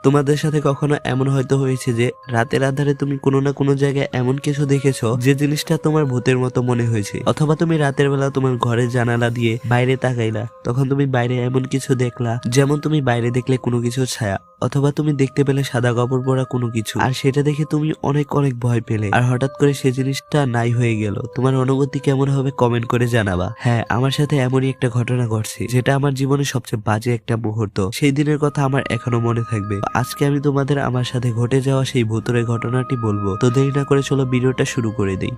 তোমাদের সাথে কখনো এমন হয়তো হয়েছে যে রাতের আধারে তুমি কোনো না কোনো জায়গায় এমন কিছু দেখেছো যে জিনিসটা তোমার ভূতের মতো মনে হয়েছে, অথবা তুমি রাতের বেলা তোমার ঘরের জানালা দিয়ে বাইরে তাকাইলা, তখন তুমি বাইরে এমন কিছু দেখলা, যেমন তুমি বাইরে দেখলে কোনো কিছু ছায়া, অথবা তুমি দেখতে পেলে সাদা কাপড় পরা কোনো কিছু, আর সেটা দেখে তুমি অনেক অনেক ভয় পেলে, আর হঠাৎ করে সেই জিনিসটা নাই হয়ে গেল। তোমার অনুভূতি কেমন হবে কমেন্ট করে জানাবা। হ্যাঁ, আমার সাথে এমনই একটা ঘটনা ঘটছে যেটা আমার জীবনে সবচেয়ে বাজে একটা মুহূর্ত। সেই দিনের কথা আমার এখনো মনে থাকবে। আজকে আমি তোমাদের আমার সাথে ঘটে যাওয়া সেই ভূতের ঘটনাটি বলবো। তো দেরি না করে চলো ভিডিওটা শুরু করে দিই।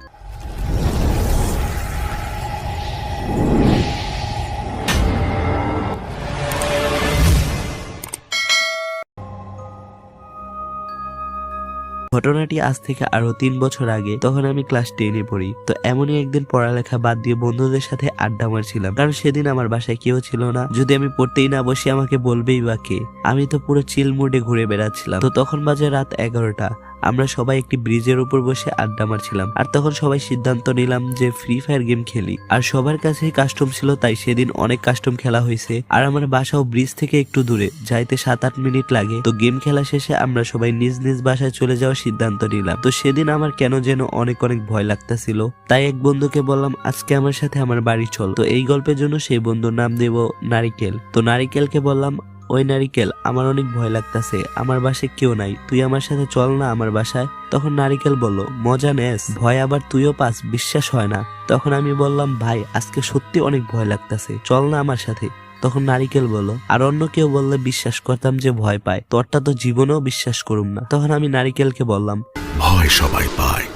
ঘটনাটি আজ থেকে আরো 3 বছর আগে, তখন আমি ক্লাস 10-এ পড়ি। তো এমনই একদিন পড়ালেখা বাদ দিয়ে বন্ধুদের সাথে আড্ডা মারছিলাম, কারণ সেদিন আমার বাসায় কেউ ছিল না। যদি আমি পড়তেই না বসি আমাকে বলবেই বা কে। আমি তো পুরো চিল মুডে ঘুরে বেড়াচ্ছিলাম। তো তখন বাজে রাত 11টা। আমরা সবাই একটি ব্রিজের উপর বসে আড্ডা মারছিলাম, আর তখন সবাই সিদ্ধান্ত নিলাম যে ফ্রি ফায়ার গেম খেলি। আর সবার কাছেই কাস্টম ছিল, তাই সেদিন অনেক কাস্টম খেলা হয়েছে। আর আমার বাসাও ব্রিজ থেকে একটু দূরে, যাইতে 7-8 মিনিট লাগে। তো গেম খেলা শেষে আমরা সবাই নিজ নিজ বাসায় চলে যাওয়ার সিদ্ধান্ত নিলাম। তো সেদিন আমার কেন যেন অনেক অনেক ভয় লাগতেছিল, তাই এক বন্ধুকে বললাম আজকে আমার সাথে আমার বাড়ি চল। তো এই গল্পের জন্য সেই বন্ধুর নাম দেব নারিকেল। তো নারিকেলকে বললাম, ওই নারিকেল, আমার অনেক ভয় লাগতেছে, আমার বাসায় কেউ নাই, তুই আমার সাথে চল না আমার বাসায়। তখন নারিকেল বলল, মজা নেস, ভয় আবার তুইও পাস, বিশ্বাস হয় না। তখন আমি বললাম, ভাই আজকে সত্যি অনেক ভয় লাগতেছে, চল না আমার সাথে। তখন নারিকেল বলল, আর অন্য কেউ বললে বিশ্বাস করতাম যে ভয় পায়, তোরটা তো জীবনেও বিশ্বাস করুম না। তখন আমি নারিকেলকে বললাম, ভয় সবাই পায়,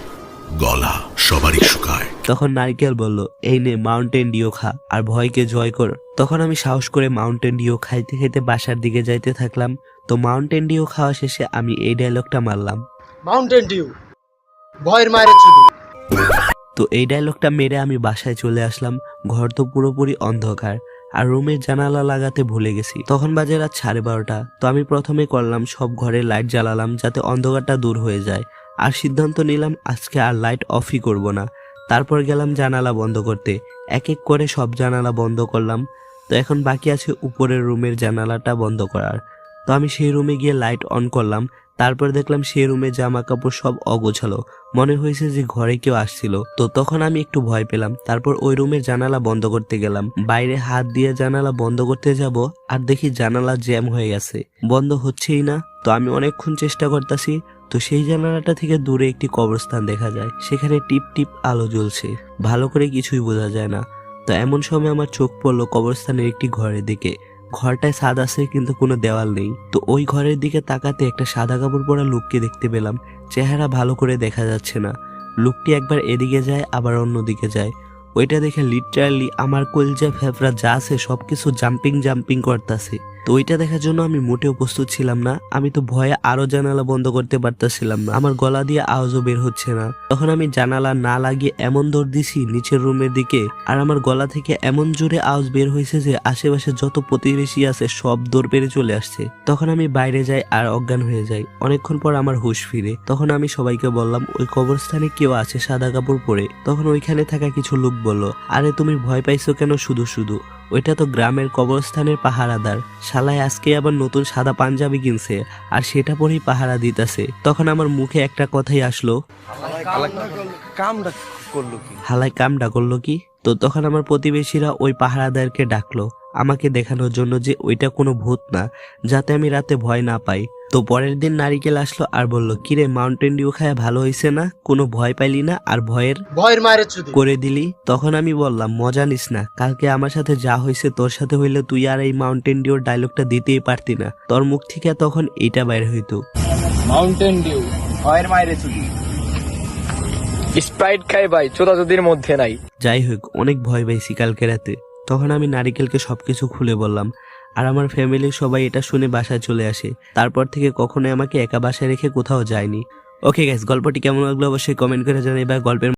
গলা সবারই শুকায়। তখন নারিকেল বলল, এই নে মাউন্টেন ডিউ খা আর ভয়কে জয় কর। তখন আমি সাহস করে মাউন্টেন ডিউ খাইতে খাইতে বাসার দিকে যাইতে থাকলাম। তো মাউন্টেন ডিউ খাওয়া শেষে আমি এই ডায়লগটা মারলাম, মাউন্টেন ডিউ ভয়ের মায়ের চুদি। তো এই ডায়লগটা মেরে আমি বাসায় চলে আসলাম। ঘর তো পুরোপুরি অন্ধকার, আর রুমের জানালা লাগাতে ভুলে গেছি। তখন বাজে রাত 12:30টা। তো আমি প্রথমে করলাম সব ঘরে লাইট জ্বালালাম যাতে অন্ধকারটা দূর হয়ে যায়, আর সিদ্ধান্ত নিলাম আজকে আর লাইট অফই করব না। তারপর গেলাম জানালা বন্ধ করতে, এক এক করে সব জানালা বন্ধ করলাম। তো এখন বাকি আছে উপরের রুমের জানালাটা বন্ধ করার। তো আমি সেই রুমে গিয়ে লাইট অন করলাম। তারপর দেখলাম সেই রুমে জামা কাপড় সব অগোছালো, মনে হয়েছে যে ঘরে কেউ আসছিল। তো তখন আমি একটু ভয় পেলাম। তারপর ওই রুমের জানালা বন্ধ করতে গেলাম, বাইরে হাত দিয়ে জানালা বন্ধ করতে যাব, আর দেখি জানালা জ্যাম হয়ে গেছে, বন্ধ হচ্ছেই না। তো আমি অনেকক্ষণ চেষ্টা করতেছি। তো সেই জানালাটা থেকে দূরে একটি কবরস্থান দেখা যায়, সেখানে টিপ টিপ আলো জ্বলছে, ভালো করে কিছুই বোঝা যায় না। তো এমন সময় আমার চোখ পড়লো কবরস্থানের একটি ঘরের দিকে। ঘরটায় ছাদ আছে কিন্তু কোনো দেওয়াল নেই। তো ওই ঘরের দিকে তাকাতে একটা সাদা কাপড় পরা লোককে দেখতে পেলাম। চেহারা ভালো করে দেখা যাচ্ছে না। লোকটি একবার এদিকে যায় আবার অন্যদিকে যায়। ওইটা দেখে লিটারালি আমার কলজা ফেফড়া যা আছে সবকিছু জাম্পিং করতেছে। তো ওইটা দেখার জন্য আমি মোটেও প্রস্তুত ছিলাম না। আমি তো ভয়ে আরো জানালা বন্ধ করতে পারতেছিলাম না, আমার গলা দিয়ে আওয়াজও বের হচ্ছে না। তখন আমি জানালা না লাগিয়ে এমন দৌড় দিছি নিচের রুমের দিকে, আর আমার গলা থেকে এমন জোরে আওয়াজ বের হয়েছে যে আশেপাশে যত প্রতিবেশী আছে সব দৌড় পেরে চলে আসছে। তখন আমি বাইরে যাই আর অজ্ঞান হয়ে যাই। অনেকক্ষণ পর আমার হুঁশ ফিরে। তখন আমি সবাইকে বললাম ওই কবরস্থানে কেউ আছে সাদা কাপড় পরে। তখন ওইখানে থাকা কিছু লোক বলল, আরে তুমি ভয় পাইছো কেন শুধু শুধু, ওইটা তো গ্রামের কবরস্থানের পাহারাদার, শালায় আজকে আবার নতুন সাদা পাঞ্জাবি কিনছে আর সেটা পরেই পাহারা দিতেছে। তখন আমার মুখে একটা কথাই আসলো, হালাই কামটা করলো কি। তো তখন আমার প্রতিবেশীরা ওই পাহারাদারকে ডাকলো আমাকে দেখানোর জন্য যে ওইটা কোনো ভূত না, যাতে আমি রাতে ভয় না পাই। তো পরের দিন নারিকেল আসলো আর বলল, কিরে মাউন্টেন ডিউ খায় ভালো হয়েছে না, কোনো ভয় পাইলি না আর ভয়ের মায়ের চুদি করে দিলি। তখন আমি বললাম, মজা নিস না, কালকে আমার সাথে যা হয়েছে তোর সাথে হইলে তুই আর এই মাউন্টেন ডিউর ডায়লগটা দিতেই পারতি না, তোর মুখ থেকে তখন এইটা বাইর হইতো, মাউন্টেন ডিউ ভয়ের মায়ের চুদি। স্প্রাইট খাই ভাই, চোদাচুদির মধ্যে নাই। যাই হোক অনেক ভয় পাইছি কালকে রাতে। তখন আমি নারিকেলকে সবকিছু খুলে বললাম, আর আমার ফ্যামিলির সবাই এটা শুনে বাসায় চলে আসে। তারপর থেকে কখনোই আমাকে একা বাসায় রেখে কোথাও যায়নি। ওকে গাইস, গল্পটি কেমন লাগলো অবশ্যই কমেন্ট করে জানাই। বা গল্পের